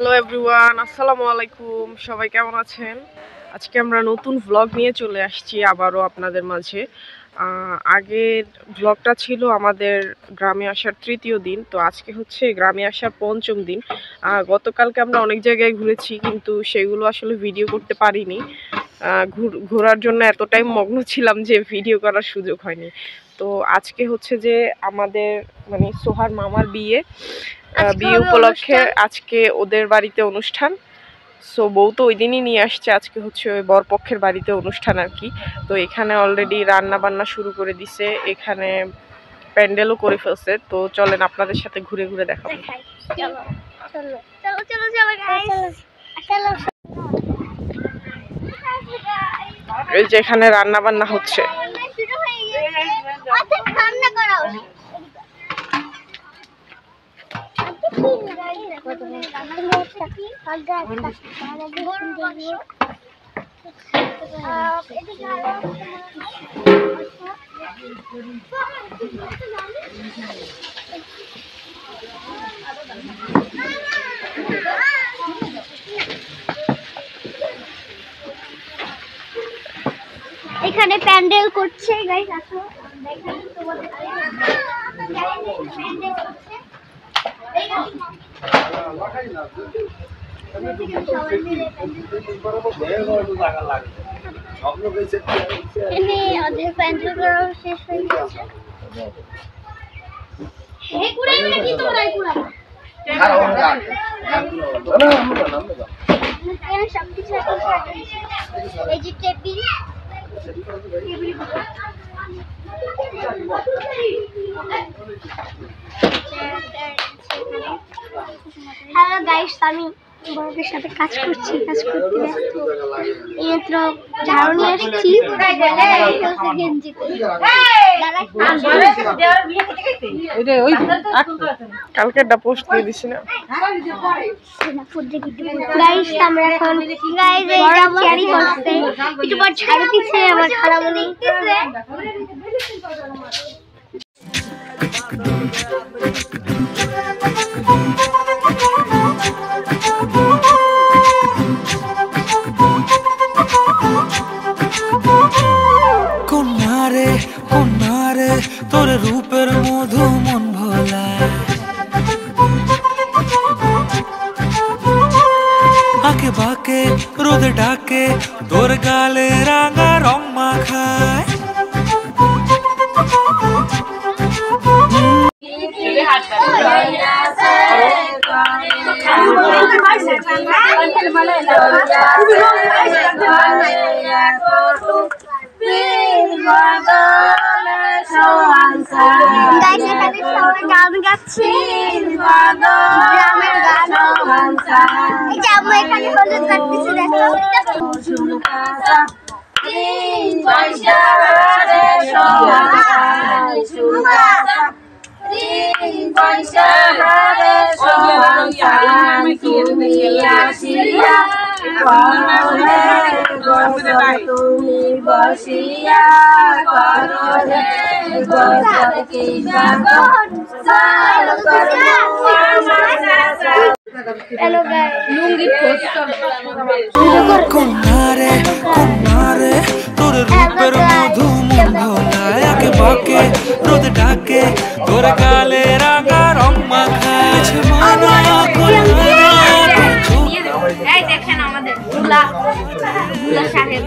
Hello everyone, আসসালামু আলাইকুম। সবাই কেমন আছেন? আজকে আমরা নতুন ভ্লগ নিয়ে চলে আসছি আবারও আপনাদের মাঝে। আগের ভ্লগটা ছিল আমাদের গ্রামে আসার তৃতীয় দিন, তো আজকে হচ্ছে গ্রামে আসার পঞ্চম দিন। গতকালকে আমরা অনেক জায়গায় ঘুরেছি, কিন্তু সেগুলো আসলে ভিডিও করতে পারিনি। ঘোরার জন্য এতটাই মগ্ন ছিলাম যে ভিডিও করার সুযোগ হয়নি। তো আজকে হচ্ছে যে আমাদের মানে সোহার মামার বিয়ে উপলক্ষে আজকে ওদের বাড়িতে অনুষ্ঠান। সো বউ তো ওই দিনই নিয়ে আসছে, আজকে হচ্ছে ওই বরপক্ষের বাড়িতে অনুষ্ঠান আর কি। তো এখানে অলরেডি রান্না বান্না শুরু করে দিছে, এখানে প্যান্ডেলও করে ফেলছে। তো চলেন আপনাদের সাথে ঘুরে ঘুরে দেখাবো। এই যে এখানে রান্না বান্না হচ্ছে। এখানে প্যান্ডেল করছে গাইস, আসো দেখাই তোমাদের। প্যান্ডেল করছে ওদের প্যান্ডেল করা শেষ হয়ে গেছে। সবকিছু এই যে টেবিল হ্যালো গাইস, আমি বড়দের সাথে কাজ করছি। কাজ করতে এইমাত্র ঝাড়ু নিয়ে আসছি কালকেরটা পোস্ট দিয়ে দিছি না গাইস। আমরা এখন গাইস এই চারি করতে একটু পর ঝাড়ু দিচ্ছে আমার খালামণি। কন্যারে তোর রূপের মধু মন ভোলা, আঁকে বাঁকে রোদে ডাকে তোর গালে রাঙা রং মাখায়। গান গাচ্ছি গ্রামের গান। এখানে হলুদ কাটতেছি, দেখো তুমি বসিয়া কন্যারে তোর রূপের মধু মন ভোলা, আঁকে বাঁকে রোদ ডাকে তোর গালে রাঙা রং মাখায়। দেখেন আমাদের ভোলা সাহেব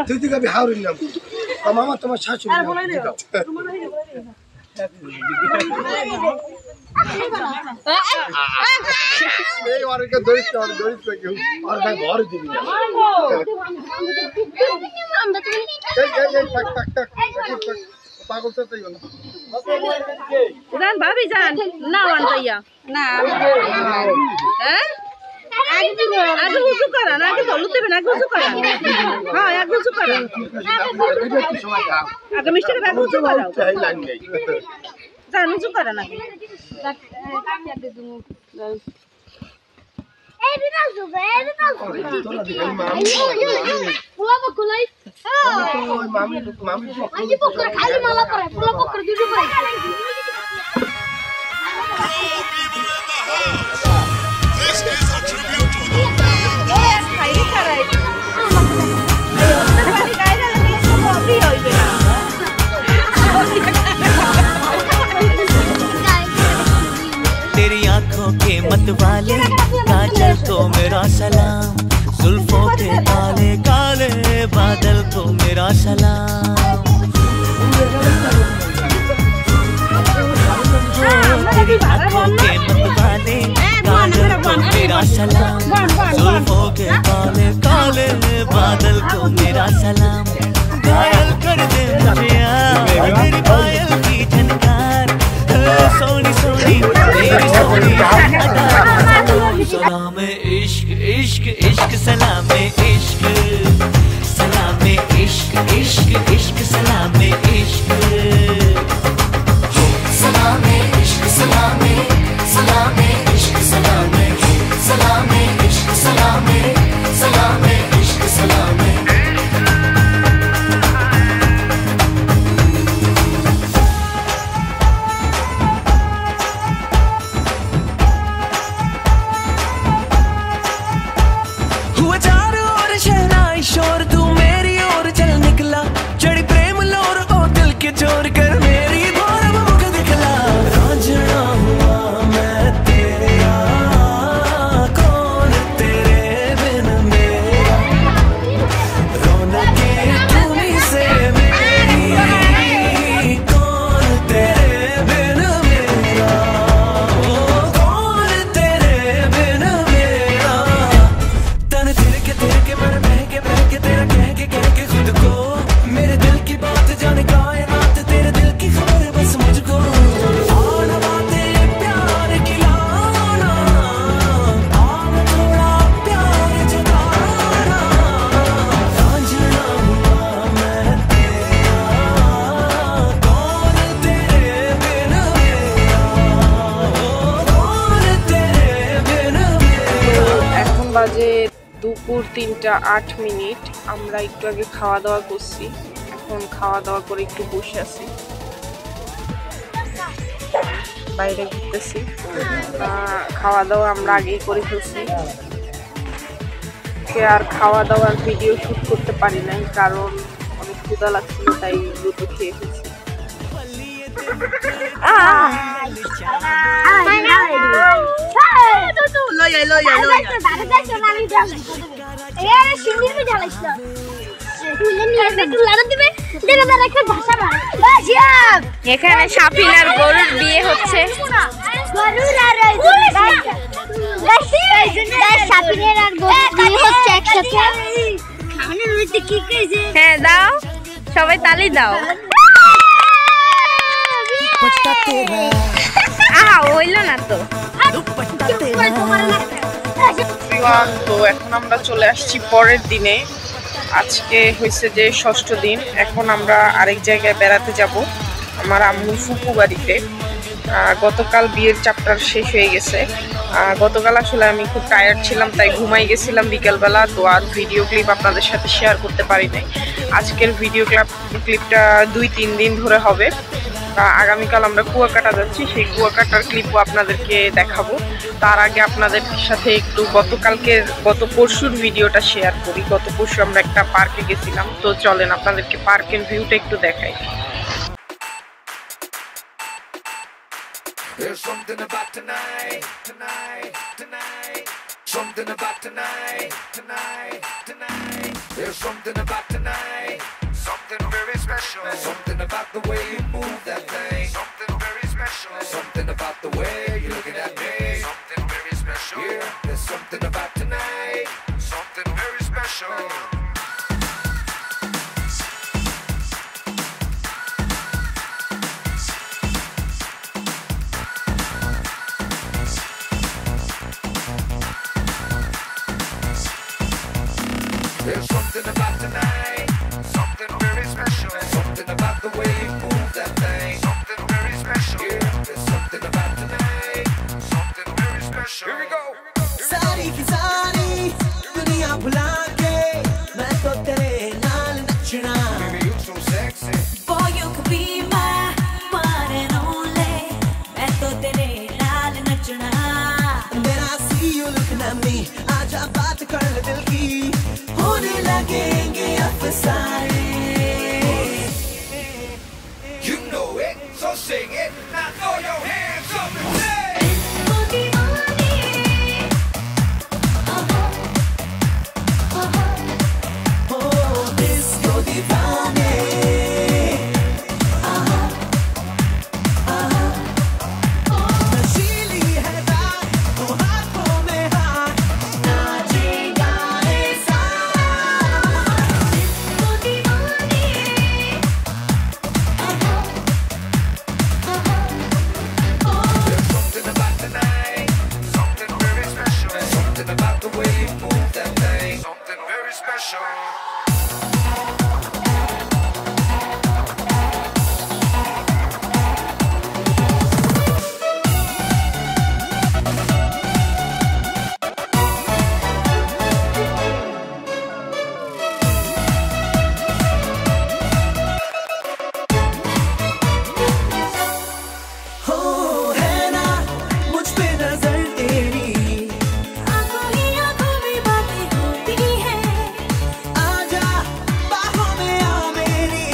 তুই দিকে আমি হাওড়ির নাম মামা তোমার শাশুড়ি এই অনেকে দরিদ্র কেউ আর ভাই ঘর দিবি না পাগল তো তাই না জান ভাবি জান না ওয়ান্টাইয়া না হ্যাঁ আগে হুজু করেন আগে বলু দেবেন আগে হুজু করেন হ্যাঁ আগে হুজু করেন আগে মিষ্টির ব্যাগ হুজু করাও জান হুজু করেন আগে এই বিনা জুবে এই বিনা পোলা বকুলাই মামি আইজি বকুলা খালি মালা করে পোলা বকুর দুটো করে तेरी आंखों के मत वाले काजल को मेरा सलाम जुल्फों के काले काले बादल को मेरा सलाम तेरी आंखों के मत वाले काजल को मेरा सलाम जुल्फों के काले काले बादल को मेरा सलाम घायल कर दे मुझे तेरी पायल की झनकार सोनी सोनी तेरी सोनी सलाम इश्क इश्क इश्क सलाम इश्क सलाम इश्क इश्क इश्क सलाम इश्क सलाम इश्क सलाम सलाम इश्क सलाम सलाम इश्क सलाम सलाम इश्क सलाम शोर तू मेरी ओर चल निकला चढ़ी प्रेम लोर ओ दिल के चोर कर मेरी भोर मुख दिखला रांझना हुआ मैं तेरा कौन तेरे बिन मेरा रौनके तुम्हीं से मेरी कौन तेरे बिन मेरा कौन तेरे बिन मेरा तन तेरे के मन में तेरा कह के खुद को मेरे दिल की बात जाने कायनात तेरे दिल की खबर बस मुझको आना बातें प्यार की लाना आना थोड़ा प्यार जताना रांझना हुआ मैं तेरा कौन तेरे बिन मेरा कौन तेरे बिन मेरा এখন বাজে দুপুর 3:08 আমরা একটু আগে খাওয়া দাওয়া করছি এখন খাওয়া দাওয়া করে একটু বসে আছি বাইরে ঘুরতেছি খাওয়া দাওয়া আমরা আগেই করে ফেলছি আর খাওয়া দাওয়ার ভিডিও শুট করতে পারি নাই কারণ অনেক ক্ষুধা লাগছিল তাই দ্রুত খেয়ে ফেলছি এখানে সাফিনার গরুর বিয়ে হচ্ছে হ্যাঁ দাও সবাই তালি দাও হইল না তো তো এখন আমরা চলে আসছি পরের দিনে আজকে হয়েছে যে 6ষ্ঠ দিন এখন আমরা আরেক জায়গায় বেড়াতে যাব আমার আম্মুর ফুপু বাড়িতে গতকাল বিয়ের চ্যাপ্টার শেষ হয়ে গেছে গতকাল আসলে আমি খুব টায়ার্ড ছিলাম তাই ঘুমাই গেছিলাম বিকেলবেলা তো আর ভিডিও ক্লিপ আপনাদের সাথে শেয়ার করতে পারি নাই আজকের ভিডিও ক্লিপটা 2-3 দিন ধরে হবে আগামীকাল আমরা কুয়াকাটা যাচ্ছি সেই কুয়াকাটার ক্লিপও আপনাদেরকে দেখাবো তার আগে আপনাদের সাথে একটু গত পরশুর ভিডিওটা শেয়ার করি গত পরশু আমরা একটা পার্কে গেছিলাম তো চলেন আপনাদেরকে পার্কের ভিউটা একটু দেখাই There's something about tonight, tonight, tonight. Something about tonight, tonight, tonight. There's something about tonight. special. Something about the way you move that thing. Something very special. Something about the way you're looking at me. Something very special. Yeah, there's something about tonight. Something very special. There's something about tonight, something very special. Something about the way you move that thing, something very special. Yeah, there's something about tonight, something very special. Here we go. सारी की सारी दुनिया भुला के मैं तो तेरे नाल नचना. Baby, you so sexy. Boy, you could be my one and only. मैं तो तेरे नाल नचना. When I see you looking at me, आजा बात कर ले दिल की. होने लगेंगे अफसाने. You know it, so sing it. Now throw your hands up and say. Oh, disco दीवाने. नशीली है रात, वो हाथों में हाथ, नाचे गाए साथ. There's something about tonight, something very special. Something about the way you move that thing, something very special. हो है ना मुझ पे नजर तेरी. आंखों ही आंखों में बातें होती हैं. आजा बाहों में आ मेरी.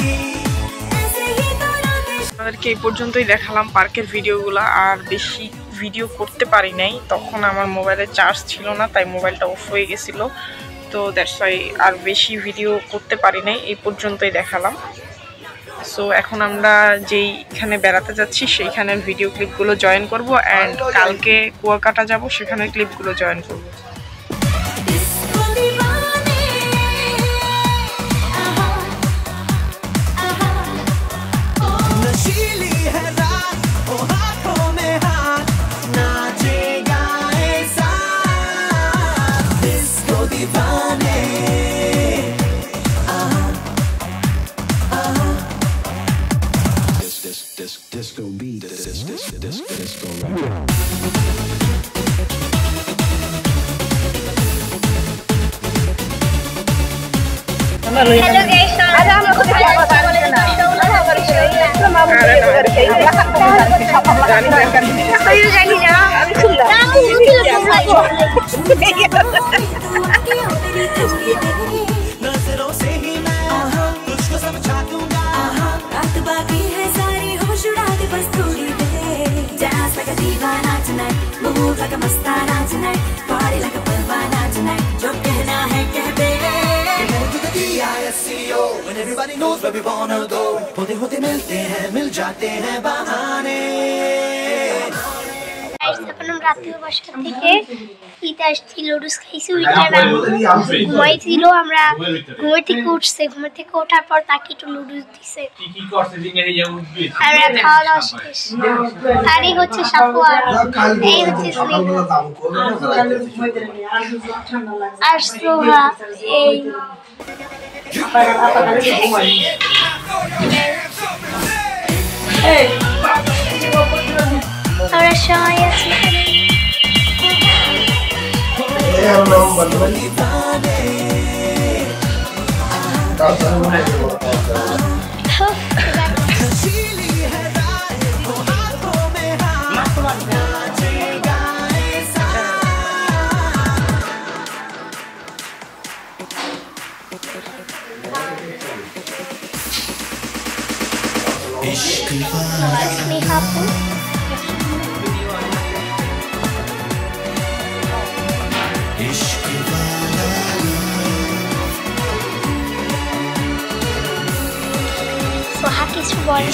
ऐसे ही तो रातें আপনাদেরকে এই পর্যন্তই দেখালাম পার্কের ভিডিওগুলো, আর বেশি ভিডিও করতে পারি নাই। তখন আমার মোবাইলে চার্জ ছিল না, তাই মোবাইলটা অফ হয়ে গেছিলো। তো দ্যাটস ওয়াই আর বেশি ভিডিও করতে পারি নাই, এই পর্যন্তই দেখালাম। সো এখন আমরা যেইখানে বেড়াতে যাচ্ছি সেইখানের ভিডিও ক্লিপগুলো জয়েন করব, অ্যান্ড কালকে কুয়াকাটা যাব, সেখানের ক্লিপগুলো জয়েন করব। डिस्को दीवाने. आहा आहा. नशीली है रात, वो हाथों में हाथ, नाचे गाए साथ. डिस्को दीवाने. Disco beat. Disco rock. Hello guys, आज हम लोग नजरों से ही मैं तुझको समझा दूंगा. रात बाकी है सारी होश उड़ा दे बस थोड़ी देर. Dance like a दीवाना tonight, move like a Mastana tonight, party like a Parwana tonight. जो कहना है कह दे. When everybody knows where we wanna go. होते होते मिलते हैं, मिल जाते हैं बहाने. এখন আমরা রাত্রে বাসা থেকে ঈদে আসছি, লুডুস খাইছি। ওইখানে ঘুমাইছিল, আমরা ঘুমে থেকে উঠছে, ঘুমে থেকে ওঠার পর তাকে একটু লুডুস দিছে। আমরা খাওয়া দাওয়া শেষ। আর এই হচ্ছে সাফওয়ান, এই হচ্ছে স্নেহা, আর সোহা। এই আমরা সবাই আছি এখানে। नशीली है रात, वो हाथों में हाथ, नाचे गाए साथ. इश्क स्नेहा আপু, इश्क वाला কিছু বলে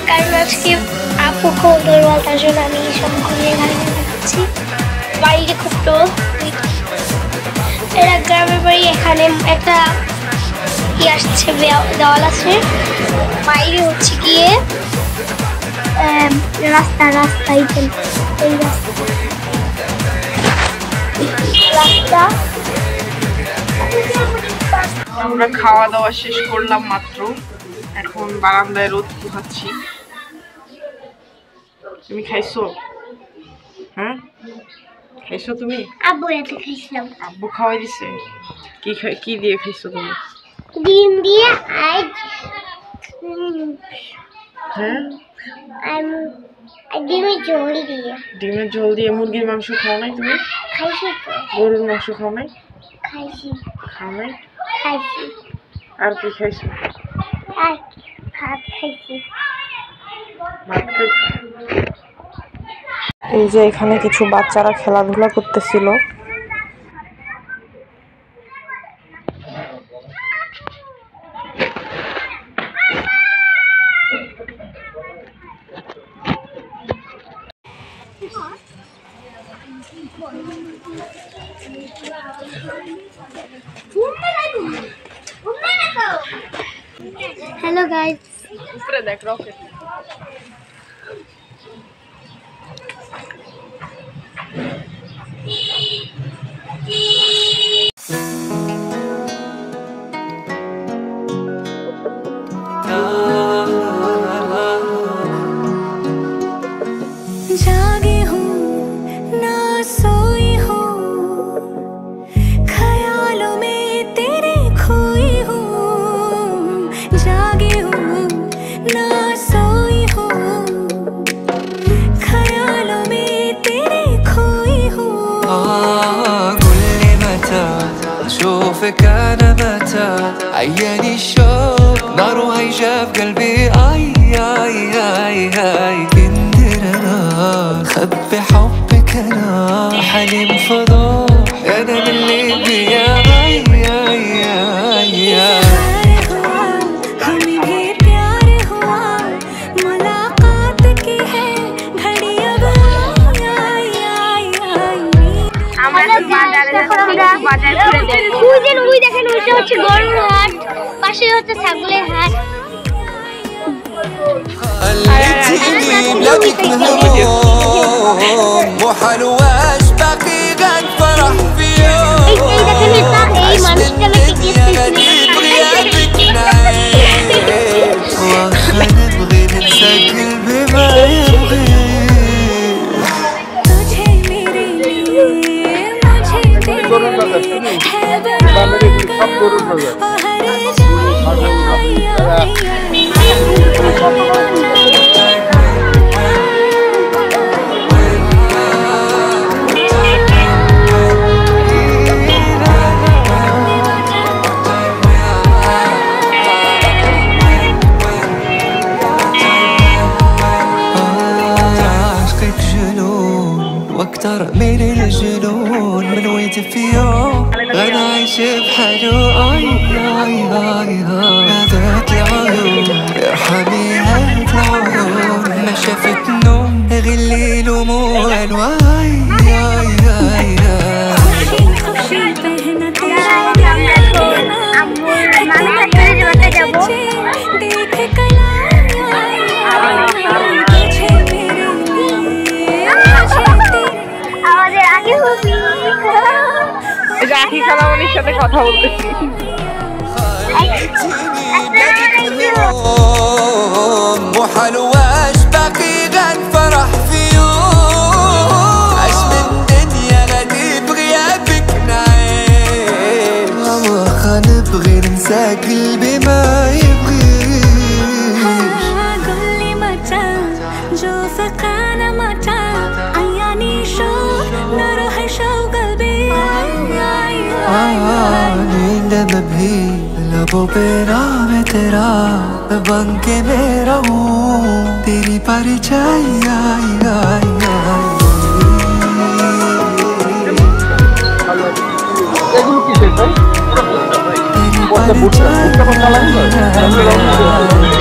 কারণ আজকে আপু খোঁজের বলতার জন্য আমি সব ঘুরিয়ে ঘাড়িয়ে দেখাচ্ছি। বাইরে খুব রোদ, এরা গ্রামের বাড়ি, এখানে একটা কি আসছে দেওয়াল আছে, বাইরে হচ্ছে গিয়ে রাস্তা এই রাস্তা। আমরা খাওয়া দাওয়া শেষ করলাম মাত্র, এখন বারান্দায় রোদ পোহাচ্ছি। তুমি খাইছো? হ্যাঁ খাইছো তুমি? আব্বু এতে খাইছিলাম। আব্বু খাওয়াই দিছে? কি দিয়ে খাইছো তুমি? ডিম দিয়ে আর হ্যাঁ ডিমের ঝোল দিয়ে। ডিমের ঝোল দিয়ে। মুরগির মাংস খাও নাই তুমি? খাইছি তো। গরুর মাংস খাও নাই? খাইছি। খাও নাই? খাইছি। আর কি খাইছো? আর ভাত খাইছি। ভাত খাইছো? এই যে এখানে কিছু বাচ্চারা খেলাধুলা করতেছিল। হ্যালো গাইস, উপরে দেখ রকেট। जागी हूँ ना सोई हूँ, ख्यालों में तेरे खोई हूँ। जागी हूँ ना सोई हूँ, ख्यालों में तेरे खोई हूँ। قول لي متى اشوفك انا متى، عياني الشوق نار وهيجة في قلبي. اي اي اي اي كندر انا خبي حبك انا، حليم فضوح انا من اللي بيا. اي اي اي اي हमें भी प्यार हुआ, मुलाकात की है घड़ी अब आई आई आई। ওই দেখেন ওইটা হচ্ছে গরুর হাট, পাশে হচ্ছে ছাগলের হাট। خليتيني بلادك مهموم، وحلواش باقي غاد فرح في يوم. عشت الدنيا غادي بغيابك نعيش، واخا نبغي ننسى قلبي ما يبغي. तुझे मेरे लिए मुझे तेरे लिए है बना और हर عشقك جنون واكتر من الجنون، من ويت في يوم غنى عايش بحاله. اي اي اي نادت العيون ارحمي هاد العيون، ما شافت نوم غير الليل وموال. واي اي اي खुशी पहना तेरा देख कला আমাদের আগে হবি রাখি খালামণির সাথে কথা বলতেছি। وحلواش باقي غاد فرح في يوم، عشت من دنيا غادي بغيابك نعيش، واخا نبغي ننسى قلبي ما يبغيش. قل لي متى جو فقانا متى، عياني شوق نار شوق قلبي नींद में भी लबों पे नाम है तेरा, मैं बन के मैं रहूं तेरी परछाई आई आई आई এগুলো কি ভাই? तेरी परछाई आई आई